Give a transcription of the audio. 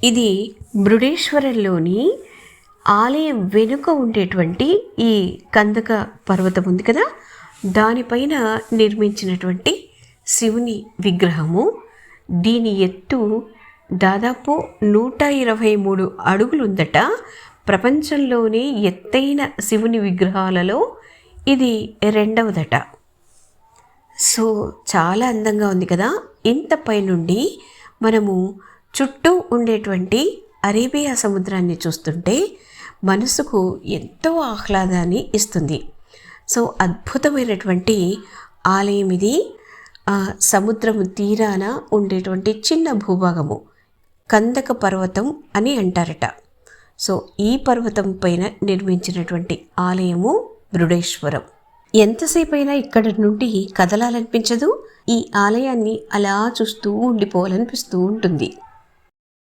ఇది మృడేశ్వరంలోని ఆలయం వెనుక ఉండేటువంటి ఈ కందక పర్వతం ఉంది కదా, దానిపైన నిర్మించినటువంటి శివుని విగ్రహము. దీని ఎత్తు దాదాపు 123 అడుగులుందట. ప్రపంచంలోనే ఎత్తైన శివుని విగ్రహాలలో ఇది రెండవదట. సో చాలా అందంగా ఉంది కదా. ఇంత పైనుండి మనము చుట్టూ ఉండేటువంటి అరేబియా సముద్రాన్ని చూస్తుంటే మనసుకు ఎంతో ఆహ్లాదాన్ని ఇస్తుంది. సో అద్భుతమైనటువంటి ఆలయం ఇది. సముద్రము తీరాన ఉండేటువంటి చిన్న భూభాగము కందక పర్వతం అని అంటారట. సో ఈ పర్వతం పైన నిర్మించినటువంటి ఆలయము మృడేశ్వరం. ఎంతసేపు అయినా ఇక్కడ నుండి కదలాలనిపించదు. ఈ ఆలయాన్ని అలా చూస్తూ ఉండిపోవాలనిపిస్తూ ఉంటుంది.